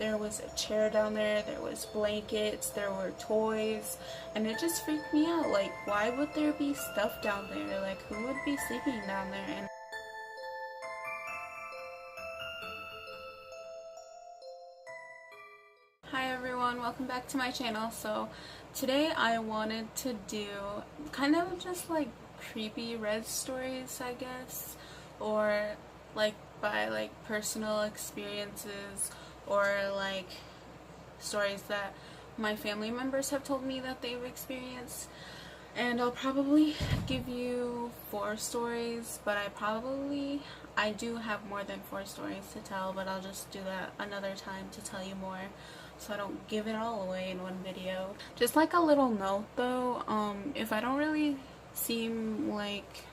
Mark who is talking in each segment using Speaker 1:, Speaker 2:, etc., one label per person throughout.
Speaker 1: There was a chair down there, there was blankets, there were toys, and it just freaked me out. Like, why would there be stuff down there? Like, who would be sleeping down there? And hi everyone, welcome back to my channel. So today I wanted to do kind of just like creepy Rez stories, I guess, or like by like personal experiences, or like stories that my family members have told me that they've experienced. And I'll probably give you 4 stories, but I do have more than 4 stories to tell, but I'll just do that another time to tell you more, so I don't give it all away in one video. Just like a little note though, if I don't really seem like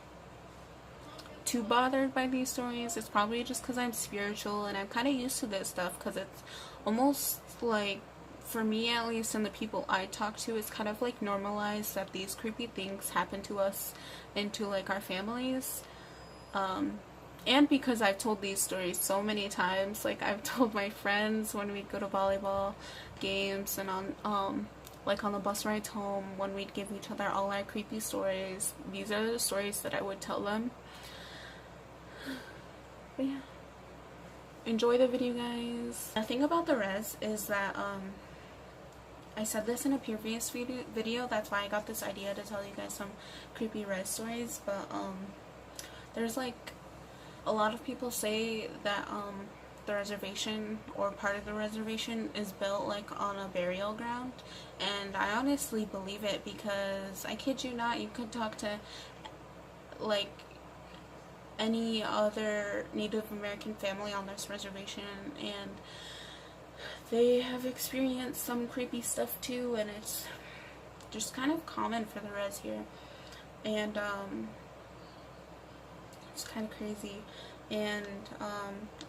Speaker 1: too bothered by these stories, it's probably just because I'm spiritual and I'm kind of used to this stuff, because it's almost like, for me at least, and the people I talk to, it's kind of like normalized that these creepy things happen to us and to like our families. And because I've told these stories so many times, like I've told my friends when we'd go to volleyball games, and on like on the bus rides home when we'd give each other all our creepy stories. These are the stories that I would tell them. But yeah, enjoy the video, guys. The thing about the Rez is that I said this in a previous video, that's why I got this idea to tell you guys some creepy Rez stories, but there's like a lot of people say that the reservation, or part of the reservation, is built like on a burial ground, and I honestly believe it, because I kid you not, you could talk to like any other Native American family on this reservation and they have experienced some creepy stuff too, and it's just kind of common for the Rez here, and it's kind of crazy. And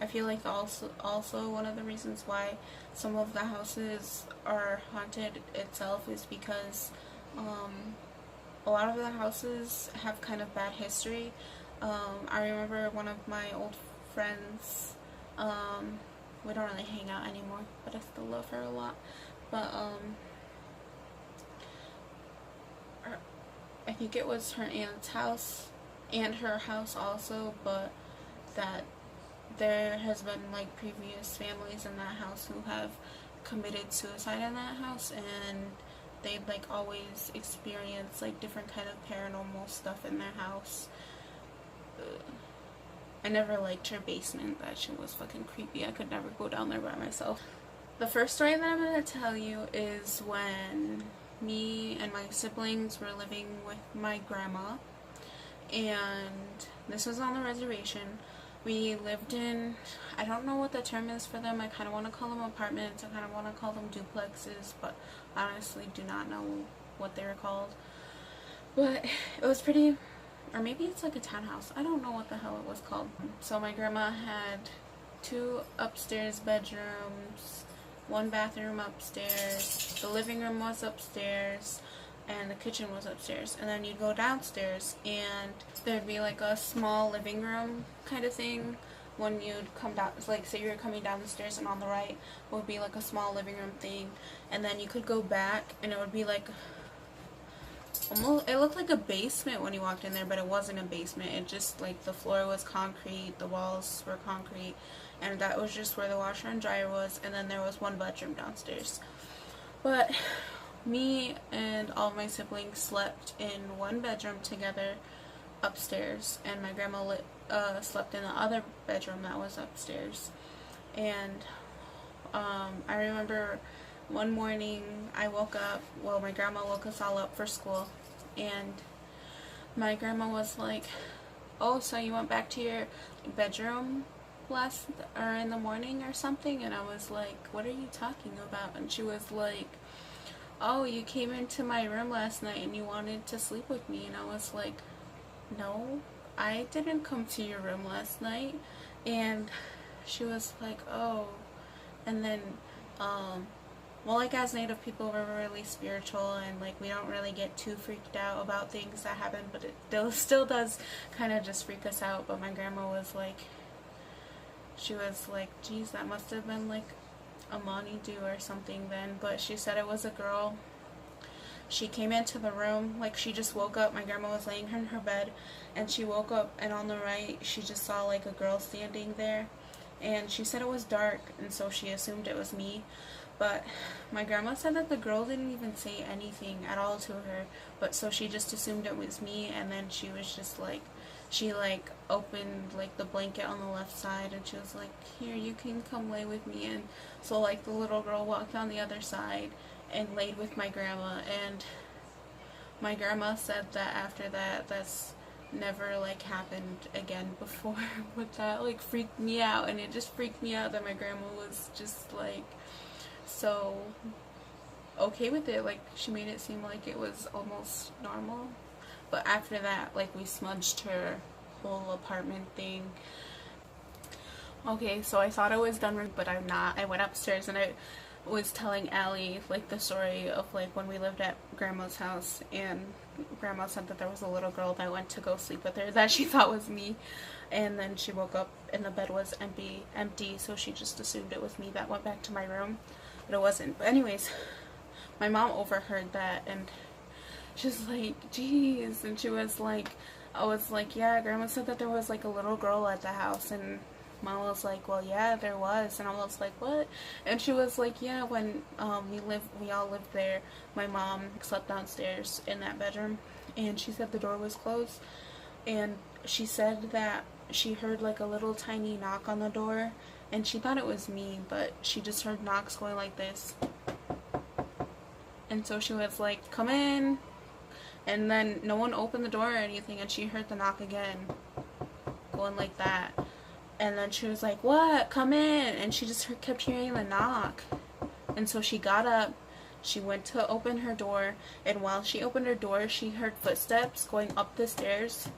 Speaker 1: I feel like also one of the reasons why some of the houses are haunted itself is because a lot of the houses have kind of bad history. I remember one of my old friends, we don't really hang out anymore, but I still love her a lot, but I think it was her aunt's house and her house also, but that there has been like previous families in that house who have committed suicide in that house, and they'd like always experience like different kind of paranormal stuff in their house. I never liked her basement. That shit was fucking creepy. I could never go down there by myself. The first story that I'm going to tell you is when me and my siblings were living with my grandma, and this was on the reservation. We lived in, I don't know what the term is for them. I kind of want to call them apartments. I kind of want to call them duplexes, but honestly do not know what they were called. But it was pretty, or maybe it's like a townhouse. I don't know what the hell it was called. So my grandma had 2 upstairs bedrooms, 1 bathroom upstairs, the living room was upstairs, and the kitchen was upstairs. And then you'd go downstairs and there'd be like a small living room kind of thing. When you'd come down, like say you were coming down the stairs, and on the right would be like a small living room thing, and then you could go back and it would be like almost, it looked like a basement when you walked in there, but it wasn't a basement. It just, like, the floor was concrete, the walls were concrete, and that was just where the washer and dryer was, and then there was 1 bedroom downstairs. But me and all of my siblings slept in 1 bedroom together upstairs, and my grandma slept in the other bedroom that was upstairs. And I remember one morning I woke up, well, my grandma woke us all up for school, and my grandma was like, "Oh, so you went back to your bedroom in the morning or something?" And I was like, "What are you talking about?" And she was like, "Oh, you came into my room last night and you wanted to sleep with me." And I was like, "No, I didn't come to your room last night." And she was like, "Oh." And then well, like, as Native people, we're really spiritual, and like we don't really get too freaked out about things that happen, but it still does kind of just freak us out. But my grandma was like, she was like, "Geez, that must have been like a money do or something then, but she said it was a girl. She came into the room, like she just woke up. My grandma was laying in her bed, and she woke up, and on the right she just saw like a girl standing there, and she said it was dark, and so she assumed it was me. But my grandma said that the girl didn't even say anything at all to her, but so she just assumed it was me, and then she was just like, she like opened like the blanket on the left side, and she was like, here, you can come lay with me. And so like the little girl walked on the other side and laid with my grandma, and my grandma said that after that, that's never like happened again before. But that like freaked me out, and it just freaked me out that my grandma was just like so okay with it. Like she made it seem like it was almost normal. But after that, like we smudged her whole apartment thing. Okay, so I thought I was done with, but I'm not. I went upstairs and I was telling Allie like the story of like when we lived at grandma's house, and grandma said that there was a little girl that went to go sleep with her that she thought was me, and then she woke up and the bed was empty, so she just assumed it was me that went back to my room, but it wasn't. But anyways, my mom overheard that, and she's like, geez, and she was like, I was like, yeah, grandma said that there was like a little girl at the house, and Mom was like, well, yeah, there was. And I was like, what? And she was like, yeah, when we all lived there, my mom slept downstairs in that bedroom, and she said the door was closed, and she said that she heard like a little tiny knock on the door, and she thought it was me, but she just heard knocks going like this, and so she was like, come in, and then no one opened the door or anything, and she heard the knock again going like that. And then she was like, what? Come in. And she just kept hearing the knock. And so she got up. She went to open her door. And while she opened her door, she heard footsteps going up the stairs.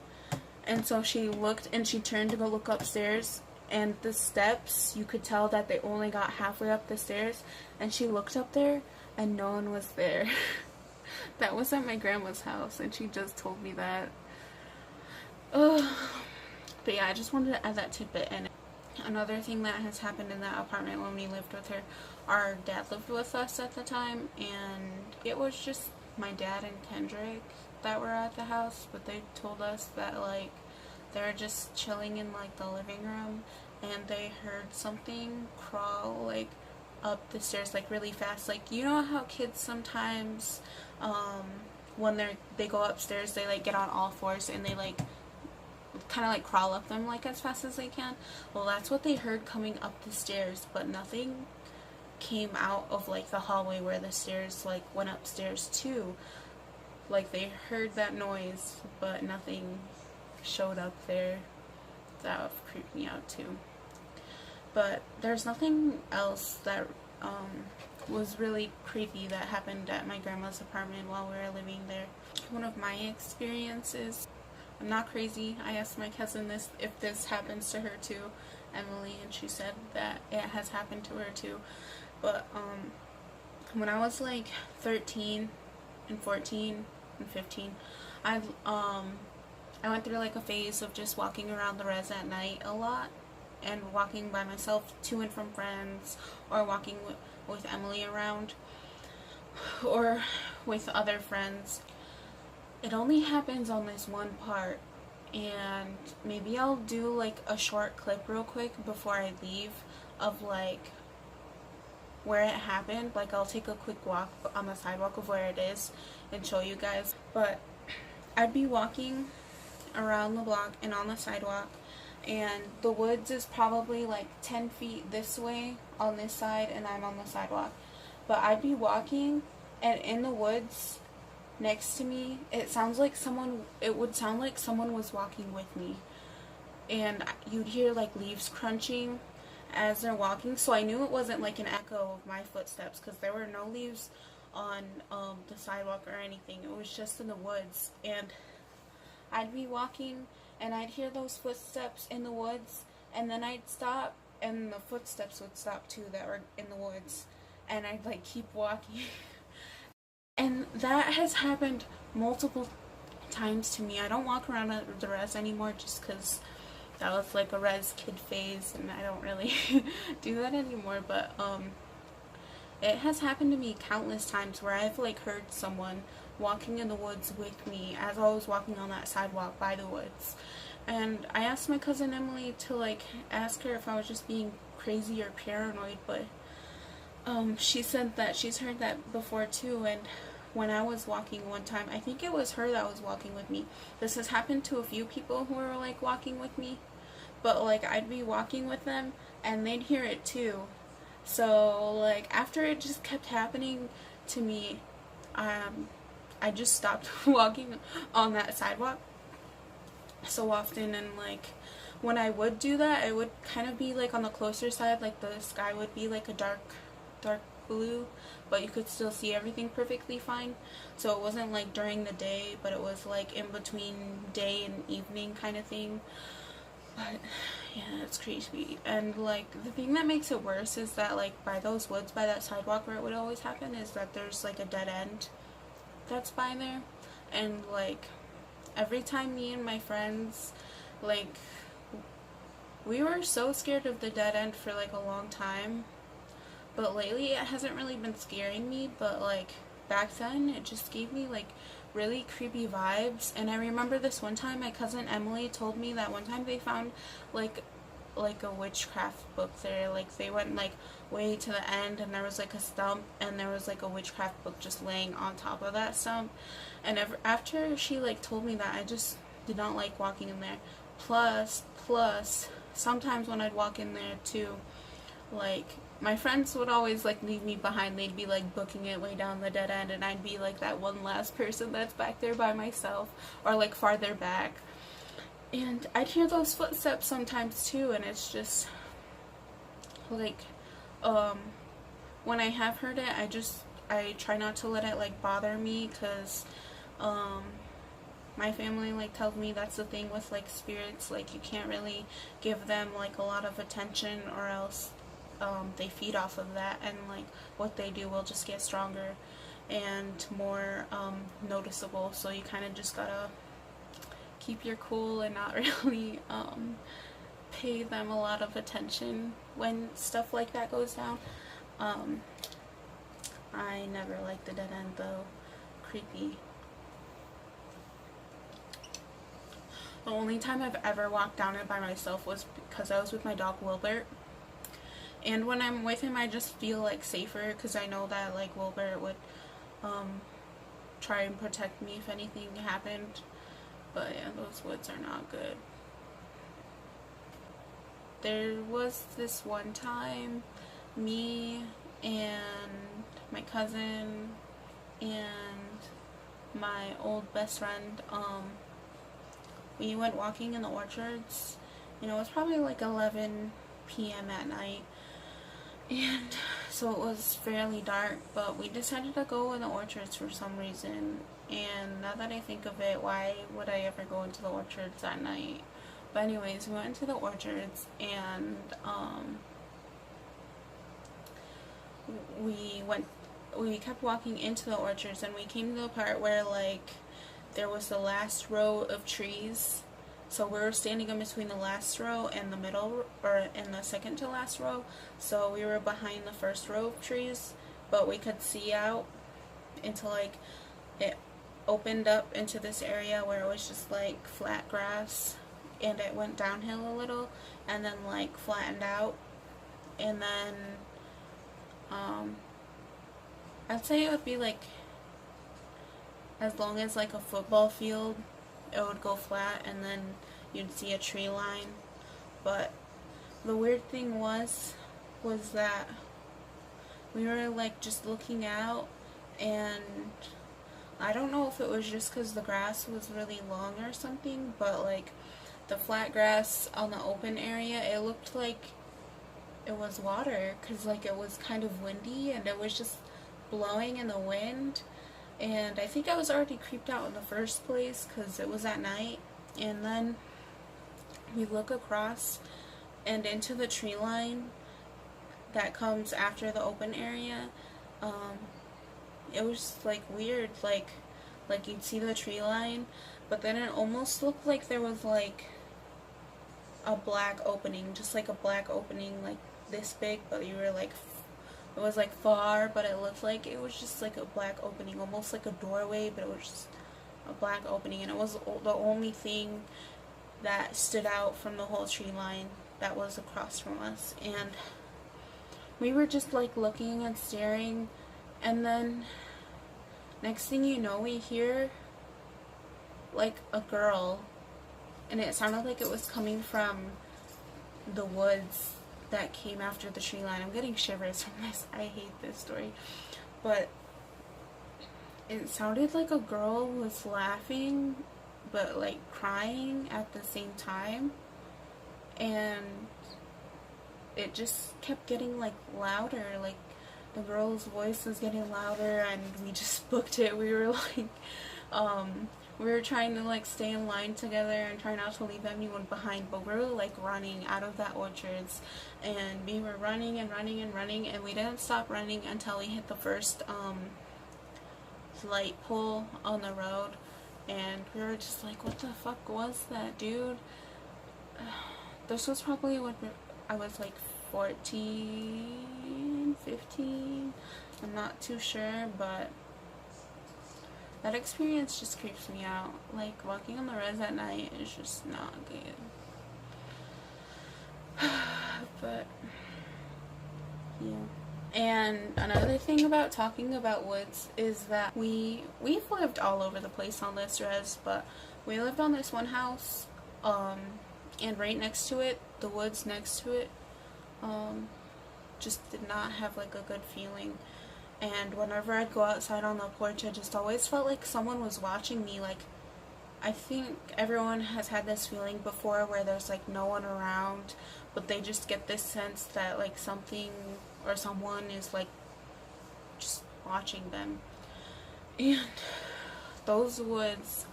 Speaker 1: And so she looked and she turned to go look upstairs. And the steps, you could tell that they only got halfway up the stairs. And she looked up there and no one was there. That was at my grandma's house. And she just told me that. Ugh. But yeah, I just wanted to add that tidbit in. Another thing that has happened in that apartment when we lived with her, our dad lived with us at the time, and it was just my dad and Kendrick that were at the house, but they told us that like they were just chilling in like the living room, and they heard something crawl like up the stairs like really fast. Like, you know how kids sometimes when they go upstairs, they like get on all fours and they like kind of like crawl up them like as fast as they can. Well, that's what they heard coming up the stairs, but nothing came out of like the hallway where the stairs like went upstairs to. Like they heard that noise, but nothing showed up there. That creeped me out too. But there's nothing else that was really creepy that happened at my grandma's apartment while we were living there. One of my experiences, I'm not crazy. I asked my cousin this, if this happens to her too, Emily, and she said that it has happened to her too. But when I was like 13 and 14 and 15, I went through like a phase of just walking around the Rez at night a lot, and walking by myself to and from friends, or walking with Emily around, or with other friends. It only happens on this one part, and maybe I'll do like a short clip real quick before I leave of like where it happened. Like I'll take a quick walk on the sidewalk of where it is and show you guys. But I'd be walking around the block and on the sidewalk, and the woods is probably like 10 feet this way on this side, and I'm on the sidewalk. But I'd be walking, and in the woods next to me, it would sound like someone was walking with me, and you'd hear like leaves crunching as they're walking. So I knew it wasn't like an echo of my footsteps, because there were no leaves on the sidewalk or anything. It was just in the woods, and I'd be walking and I'd hear those footsteps in the woods, and then I'd stop and the footsteps would stop too that were in the woods, and I'd like keep walking. And that has happened multiple times to me. I don't walk around at the Rez anymore just because that was like a Rez kid phase, and I don't really do that anymore. But it has happened to me countless times where I've like heard someone walking in the woods with me as I was walking on that sidewalk by the woods. And I asked my cousin Emily to like ask her if I was just being crazy or paranoid, but she said that she's heard that before too. And when I was walking one time, I think it was her that was walking with me. This has happened to a few people who were like walking with me, but like I'd be walking with them and they'd hear it too. So like after it just kept happening to me, I just stopped walking on that sidewalk so often. And like when I would do that, it would kind of be like on the closer side, like the sky would be like a dark blue, but you could still see everything perfectly fine. So it wasn't like during the day, but it was like in between day and evening kind of thing. But yeah, it's creepy. And like the thing that makes it worse is that like by those woods, by that sidewalk where it would always happen, is that there's like a dead end that's by there. And like every time me and my friends, like, we were so scared of the dead end for like a long time, but lately it hasn't really been scaring me. But like back then it just gave me like really creepy vibes. And I remember this one time my cousin Emily told me that one time they found like a witchcraft book there. Like they went like way to the end and there was like a stump and there was like a witchcraft book just laying on top of that stump. And after she like told me that, I just did not like walking in there. Plus sometimes when I'd walk in there too, like my friends would always like leave me behind. They'd be like booking it way down the dead end and I'd be like that one last person that's back there by myself or like farther back. And I'd hear those footsteps sometimes too, and it's just like when I have heard it, I try not to let it like bother me, because my family like tells me that's the thing with like spirits, like you can't really give them like a lot of attention or else they feed off of that, and like what they do will just get stronger and more noticeable. So you kind of just gotta keep your cool and not really pay them a lot of attention when stuff like that goes down. I never liked the dead end though. Creepy. The only time I've ever walked down it by myself was because I was with my dog Wilbert. And when I'm with him, I just feel like safer because I know that like Wilbert would try and protect me if anything happened. But yeah, those woods are not good. There was this one time, me and my cousin and my old best friend, we went walking in the orchards. You know, it was probably like 11 p.m. at night. And so it was fairly dark, but we decided to go in the orchards for some reason. And now that I think of it, why would I ever go into the orchards at night? But anyways, we went into the orchards and we kept walking into the orchards, and we came to the part where like there was the last row of trees. So we were standing in between the last row and the middle, or in the second to last row. So we were behind the first row of trees, but we could see out into like, it opened up into this area where it was just like flat grass, and it went downhill a little and then like flattened out. And then I'd say it would be like as long as like a football field, it would go flat, and then you'd see a tree line. But the weird thing was that we were like just looking out, and I don't know if it was just because the grass was really long or something, but like the flat grass on the open area, it looked like it was water, because like it was kind of windy and it was just blowing in the wind. And I think I was already creeped out in the first place because it was at night. And then we look across and into the tree line that comes after the open area. It was like weird, like you'd see the tree line, but then it almost looked like there was like a black opening, just like a black opening like this big, but you were like
Speaker 2: It was like far, but it looked like it was just like a black opening, almost like a doorway, but it was just a black opening, and it was the only thing that stood out from the whole tree line that was across from us. And we were just like looking and staring, and then next thing you know, we hear like a girl, and it sounded like it was coming from the woods that came after the tree line. I'm getting shivers from this. I hate this story. But it sounded like a girl was laughing but like crying at the same time, and it just kept getting like louder. Like the girl's voice was getting louder, and we just booked it. We were like we were trying to like stay in line together and try not to leave anyone behind, but we were like running out of that orchards, and we were running and running and running, and we didn't stop running until we hit the first light pole on the road. And we were just like, what the fuck was that, dude? This was probably when I was like 14, 15. I'm not too sure, but that experience just creeps me out. Like, walking on the Rez at night is just not good. But, yeah. And another thing about talking about woods is that we've lived all over the place on this Rez, but we lived on this one house, and right next to it, the woods next to it, just did not have like a good feeling. And whenever I'd go outside on the porch, I just always felt like someone was watching me. Like, I think everyone has had this feeling before where there's like no one around, but they just get this sense that like something or someone is like just watching them. And those woods,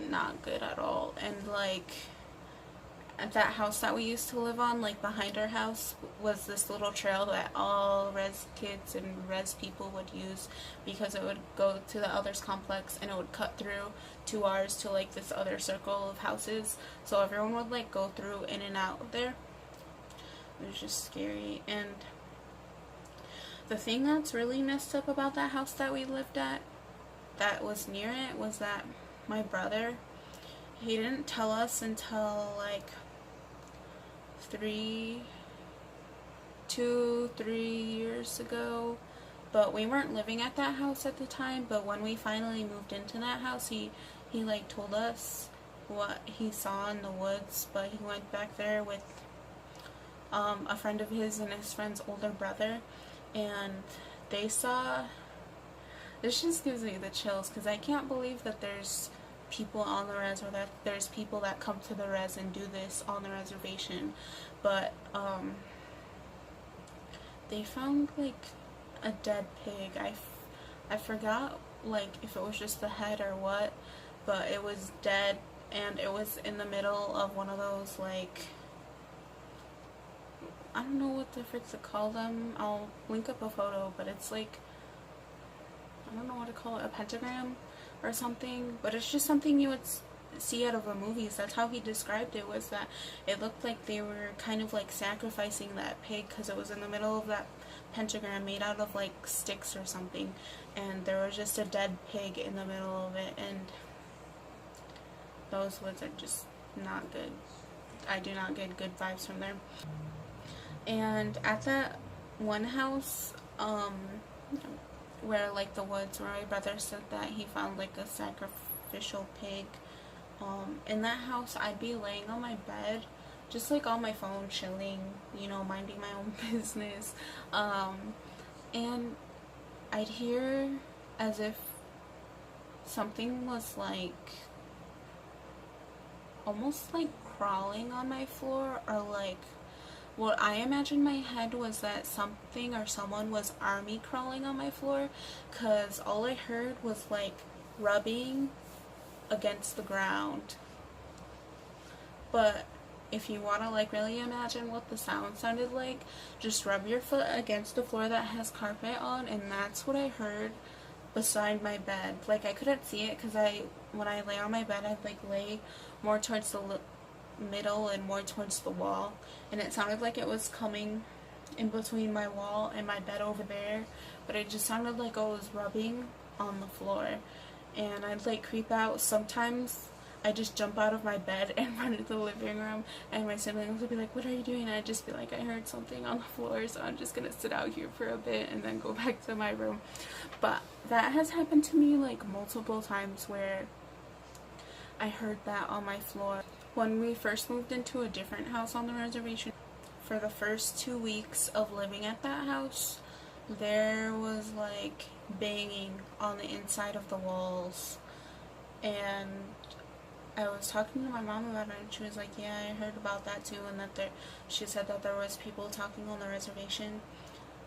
Speaker 2: not good at all. And like at that house that we used to live on, like behind our house was this little trail that all Rez kids and Rez people would use, because it would go to the others complex and it would cut through to ours to like this other circle of houses, so everyone would like go through in and out there. It was just scary. And the thing that's really messed up about that house that we lived at, that was near it, was that my brother, he didn't tell us until like 3 years ago, but we weren't living at that house at the time. But when we finally moved into that house, he like told us what he saw in the woods. But he went back there with a friend of his and his friend's older brother, and they saw, this just gives me the chills, because I can't believe that there's people on the Rez, or that there's people that come to the Rez and do this on the reservation. But they found like a dead pig. I forgot like if it was just the head or what, but it was dead, and it was in the middle of one of those, like, I don't know what the frick to call them. I'll link up a photo, but it's like, I don't know what to call it, a pentagram or something, but it's just something you would see out of the movies. That's how he described it, was that it looked like they were kind of like sacrificing that pig, because it was in the middle of that pentagram made out of like sticks or something, and there was just a dead pig in the middle of it. And those woods are just not good. I do not get good vibes from there. And at that one house, where like the woods where my brother said that he found like a sacrificial pig, in that house I'd be laying on my bed, just like on my phone, chilling, you know, minding my own business, and I'd hear as if something was like almost like crawling on my floor, or like what I imagined in my head was that something or someone was army crawling on my floor, because all I heard was like rubbing against the ground. But if you want to like really imagine what the sound sounded like, just rub your foot against the floor that has carpet on, and that's what I heard beside my bed. Like, I couldn't see it, because when I lay on my bed, I'd like lay more towards the middle and more towards the wall, and it sounded like it was coming in between my wall and my bed over there, but it just sounded like I was rubbing on the floor, and I'd like creep out. Sometimes I just jump out of my bed and run into the living room, and my siblings would be like, "What are you doing?" And I'd just be like, "I heard something on the floor, so I'm just gonna sit out here for a bit and then go back to my room." But that has happened to me like multiple times where I heard that on my floor. When we first moved into a different house on the reservation, for the first 2 weeks of living at that house, there was like banging on the inside of the walls, and I was talking to my mom about it, and she was like, "Yeah, I heard about that too," and that she said that there was people talking on the reservation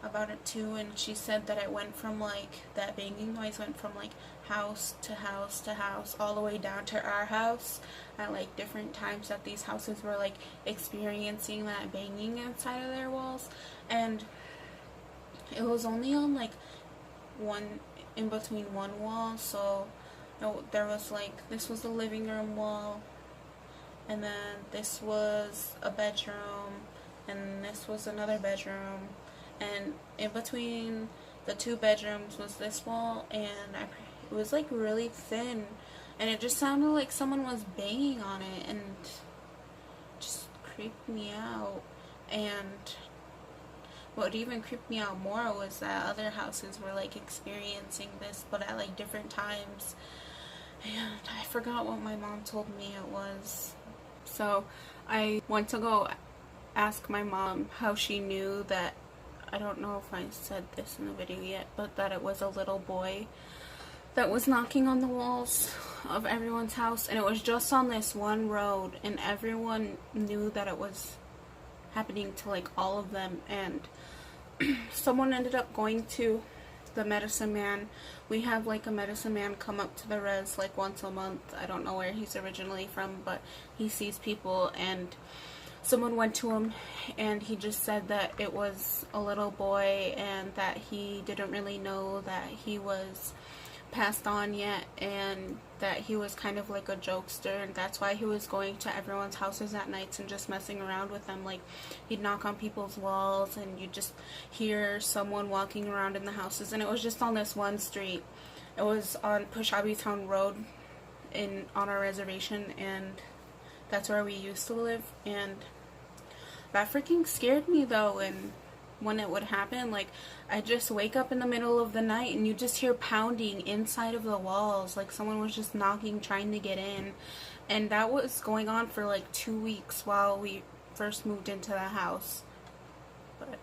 Speaker 2: about it too, and she said that it went from like, that banging noise went from like house to house to house all the way down to our house at like different times that these houses were like experiencing that banging inside of their walls. And it was only on like one, in between one wall, so there was like, this was the living room wall, and then this was a bedroom, and this was another bedroom, and in between the two bedrooms was this wall, and it was like really thin, and it just sounded like someone was banging on it, and just creeped me out. And what even creeped me out more was that other houses were like experiencing this, but at like different times, and I forgot what my mom told me it was. So I went to go ask my mom how she knew that, I don't know if I said this in the video yet, but that it was a little boy that was knocking on the walls of everyone's house, and it was just on this one road, and everyone knew that it was happening to like all of them. And someone ended up going to the medicine man. We have like a medicine man come up to the res like once a month. I don't know where he's originally from, but he sees people, and someone went to him, and he just said that it was a little boy, and that he didn't really know that he was passed on yet, and that he was kind of like a jokester, and that's why he was going to everyone's houses at nights and just messing around with them. Like, he'd knock on people's walls, and you'd just hear someone walking around in the houses, and it was just on this one street. It was on Pushabi Town Road on our reservation, and that's where we used to live. And that freaking scared me though. And when it would happen, like, I just wake up in the middle of the night and you just hear pounding inside of the walls, like someone was just knocking, trying to get in. And that was going on for like 2 weeks while we first moved into the house. But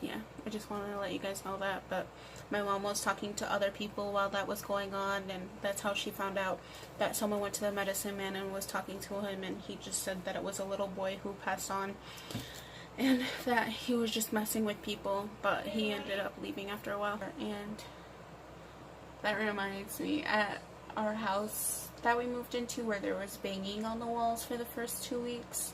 Speaker 2: yeah, I just wanted to let you guys know that. But my mom was talking to other people while that was going on, and that's how she found out that someone went to the medicine man and was talking to him, and he just said that it was a little boy who passed on, and that he was just messing with people, but he ended up leaving after a while. And that reminds me, at our house that we moved into, where there was banging on the walls for the first 2 weeks,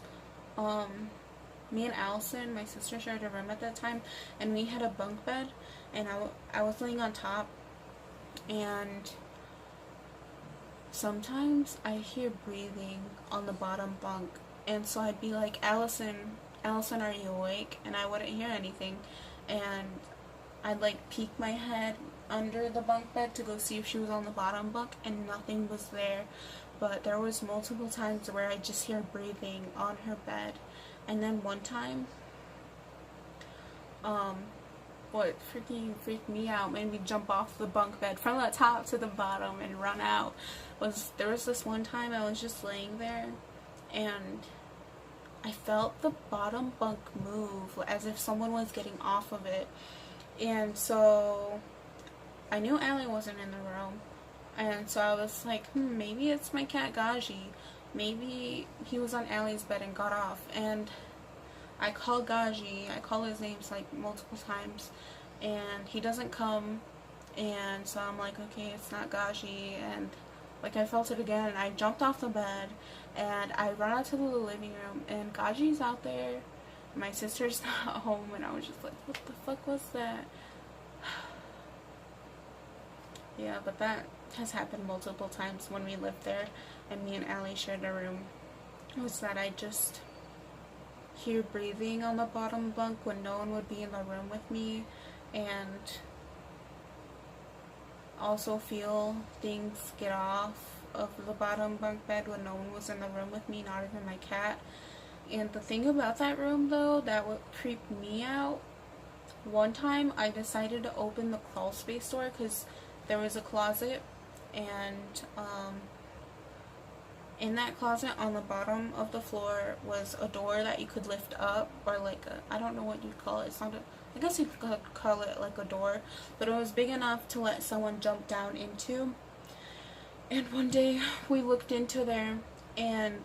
Speaker 2: me and Allison, my sister, shared a room at that time, and we had a bunk bed, and I was laying on top, and sometimes I hear breathing on the bottom bunk, and so I'd be like, Allison, are you awake? And I wouldn't hear anything, and I'd like peek my head under the bunk bed to go see if she was on the bottom bunk, and nothing was there. But there was multiple times where I just hear breathing on her bed. And then one time, what freaking freaked me out, made me jump off the bunk bed from the top to the bottom and run out, was there was this one time I was just laying there, and I felt the bottom bunk move as if someone was getting off of it. And so I knew Allie wasn't in the room, and so I was like, maybe it's my cat Gaji. Maybe he was on Allie's bed and got off. And I call Gaji, I call his names like multiple times, and he doesn't come. And so I'm like, okay, it's not Gaji. And like, I felt it again, and I jumped off the bed, and I run out to the living room, and Gaji's out there, my sister's not home, and I was just like, what the fuck was that? Yeah, but that has happened multiple times when we lived there, and me and Allie shared a room. It was that I just hear breathing on the bottom bunk when no one would be in the room with me, and also feel things get off of the bottom bunk bed when no one was in the room with me, not even my cat. And the thing about that room though that would creep me out, one time I decided to open the crawl space door because there was a closet, and in that closet on the bottom of the floor was a door that you could lift up, or like a, I don't know what you'd call it. It's not a, I guess you could call it like a door, but it was big enough to let someone jump down into. And one day we looked into there, and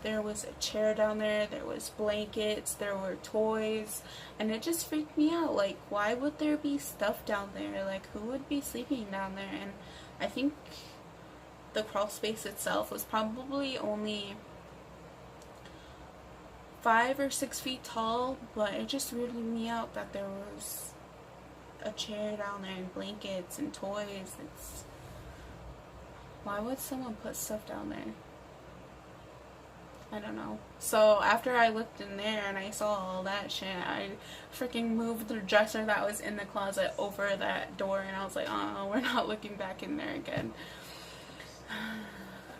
Speaker 2: there was a chair down there, there was blankets, there were toys, and it just freaked me out. Like, why would there be stuff down there? Like, who would be sleeping down there? And I think the crawl space itself was probably only 5 or 6 feet tall, but it just weirded me out that there was a chair down there and blankets and toys. It's, why would someone put stuff down there? I don't know. So after I looked in there and I saw all that shit, I freaking moved the dresser that was in the closet over that door, and I was like, oh, we're not looking back in there again.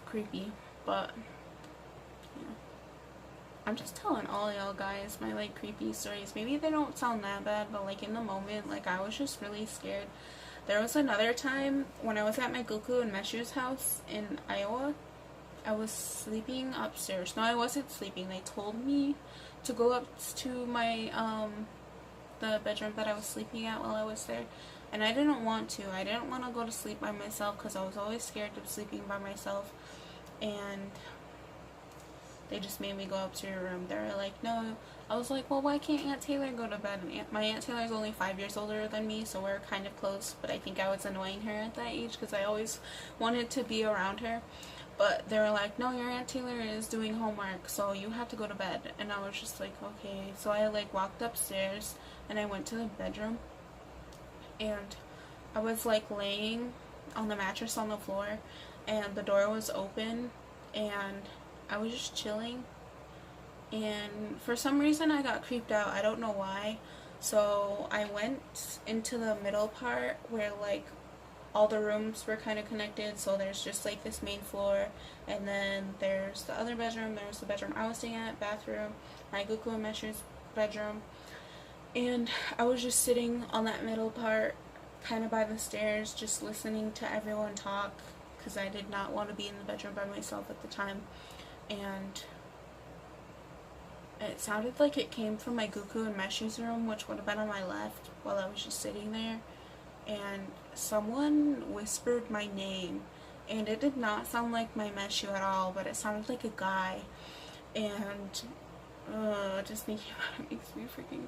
Speaker 2: Creepy, but you know, I'm just telling all y'all guys my like creepy stories. Maybe they don't sound that bad, but like in the moment, like I was just really scared. There was another time when I was at my Goku and Meshu's house in Iowa. I was sleeping upstairs. No, I wasn't sleeping. They told me to go up to my the bedroom that I was sleeping at while I was there, and I didn't want to. I didn't want to go to sleep by myself because I was always scared of sleeping by myself, and they just made me go up to your room. They were like, no. I was like, well, why can't Aunt Taylor go to bed? And my Aunt Taylor is only 5 years older than me, so we're kind of close, but I think I was annoying her at that age because I always wanted to be around her. But they were like, no, your Aunt Taylor is doing homework, so you have to go to bed. And I was just like, okay. So I like walked upstairs and I went to the bedroom, and I was like laying on the mattress on the floor, and the door was open, and I was just chilling, and for some reason I got creeped out. I don't know why. So I went into the middle part where like all the rooms were kind of connected. So there's just like this main floor, and then there's the other bedroom, there's the bedroom I was staying at, bathroom, my Goku and Meshu's bedroom, and I was just sitting on that middle part kind of by the stairs just listening to everyone talk because I did not want to be in the bedroom by myself at the time. And it sounded like it came from my Goku and Meshu's room, which would have been on my left, while I was just sitting there. And someone whispered my name, and it did not sound like my Meshu at all, but it sounded like a guy. And just thinking about it makes me freaking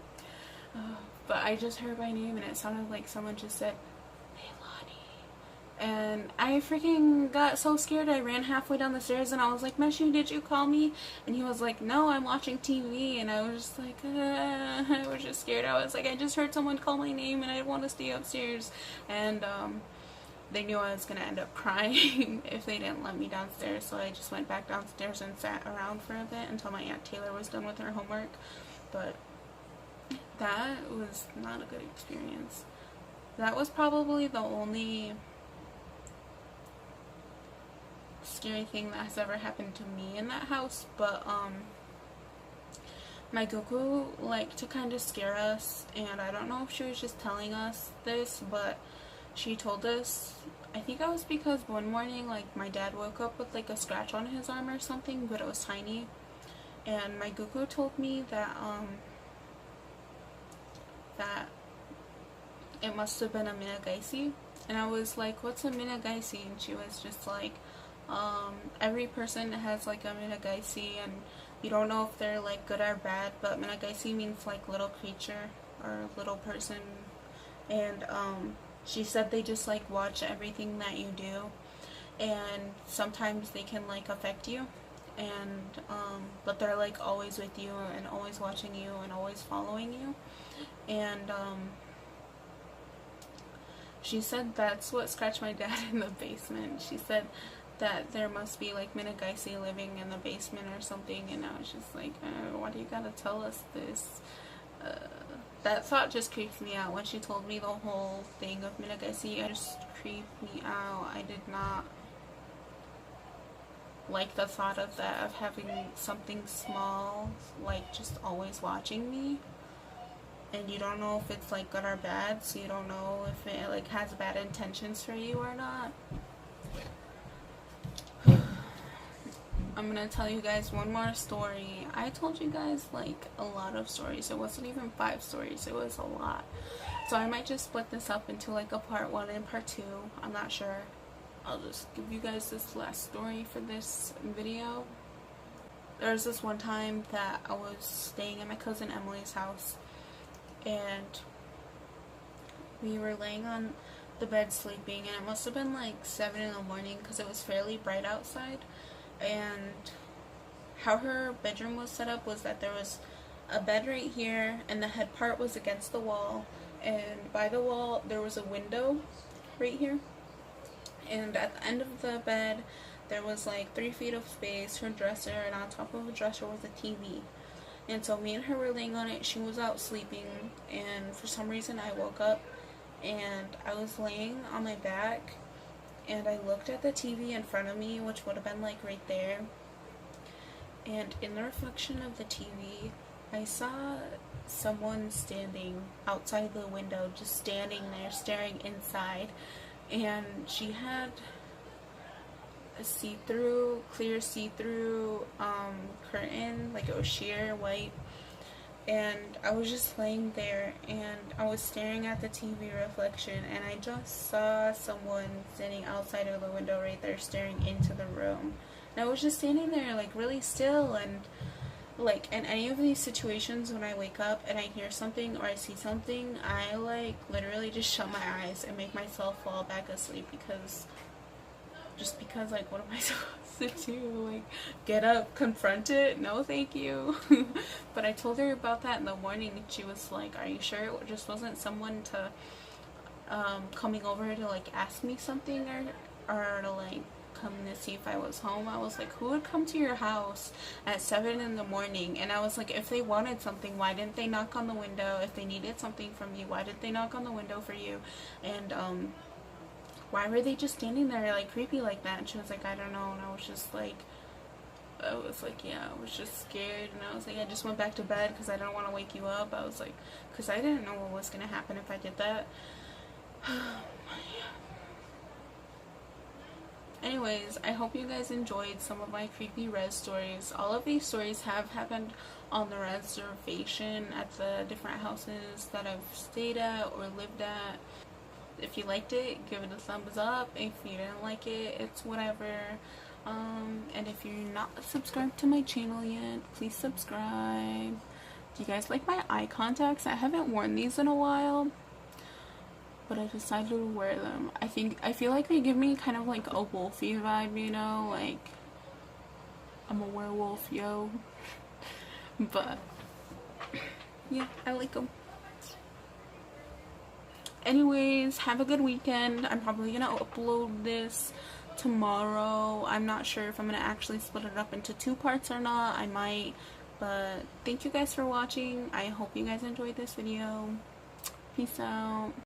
Speaker 2: but I just heard my name, and it sounded like someone just said, hey Lonnie. And I freaking got so scared I ran halfway down the stairs, and I was like, Meshu, did you call me? And he was like, no, I'm watching TV. And I was just like, I was just scared. I was like, I just heard someone call my name and I want to stay upstairs. And they knew I was going to end up crying if they didn't let me downstairs, so I just went back downstairs and sat around for a bit until my Aunt Taylor was done with her homework. But that was not a good experience. That was probably the only scary thing that has ever happened to me in that house. But my Goku liked to kind of scare us, and I don't know if she was just telling us this, but she told us, I think it was because one morning like my dad woke up with like a scratch on his arm or something, but it was tiny, and my Goku told me that that it must have been a Minagaisi. And I was like, what's a Minagaisi? And she was just like, every person has like a Minagaisi, and you don't know if they're like good or bad, but Minagaisi means like little creature or little person. And she said they just like watch everything that you do, and sometimes they can like affect you, and but they're like always with you and always watching you and always following you. And she said that's what scratched my dad in the basement. She said
Speaker 1: that there must be like Minagaisi living in the basement or something, and I was just like, why do you gotta tell us this? That thought just creeped me out. When she told me the whole thing of Minagaisi, it just creeped me out. I did not like the thought of that, of having something small like just always watching me, and you don't know if it's like good or bad, so you don't know if it like has bad intentions for you or not. I'm gonna tell you guys one more story. I told you guys like a lot of stories. It wasn't even 5 stories, it was a lot. So I might just split this up into like a part 1 and part 2. I'm not sure. I'll just give you guys this last story for this video. There was this one time that I was staying at my cousin Emily's house, and we were laying on the bed sleeping, and it must have been like 7 in the morning because it was fairly bright outside. And how her bedroom was set up was that there was a bed right here, and the head part was against the wall, and by the wall there was a window right here, and at the end of the bed there was like 3 feet of space, her dresser, and on top of the dresser was a TV. And so me and her were laying on it. She was out sleeping, and for some reason I woke up and I was laying on my back, and I looked at the TV in front of me, which would have been like right there, and in the reflection of the TV I saw someone standing outside the window, just standing there staring inside, and she had a clear see-through curtain, like it was sheer white. And I was just laying there, and I was staring at the TV reflection, and I just saw someone standing outside of the window right there staring into the room. And I was just standing there like really still, and like in any of these situations when I wake up and I hear something or I see something, I like literally just shut my eyes and make myself fall back asleep, because like, what am I supposed to do? Like, get up, confront it? No, thank you. But I told her about that in the morning, and she was like, are you sure it just wasn't someone to coming over to like ask me something, or to like come to see if I was home? I was like, who would come to your house at 7 in the morning? And I was like, if they wanted something, why didn't they knock on the window? If they needed something from you, why did they knock on the window for you? And why were they just standing there like creepy like that? And she was like, I don't know. And I was like, yeah, I was just scared. And I was like, I just went back to bed because I didn't want to wake you up. I was like, because I didn't know what was going to happen if I did that. Anyways, I hope you guys enjoyed some of my creepy Rez stories. All of these stories have happened on the reservation at the different houses that I've stayed at or lived at. If you liked it, give it a thumbs up. If you didn't like it, it's whatever. And if you're not subscribed to my channel yet, please subscribe. Do you guys like my eye contacts? I haven't worn these in a while, but I decided to wear them. I feel like they give me kind of like a wolfy vibe, you know, like I'm a werewolf, yo. But yeah, I like them. Anyways, have a good weekend. I'm probably gonna upload this tomorrow. I'm not sure if I'm gonna actually split it up into 2 parts or not. I might. But thank you guys for watching. I hope you guys enjoyed this video. Peace out.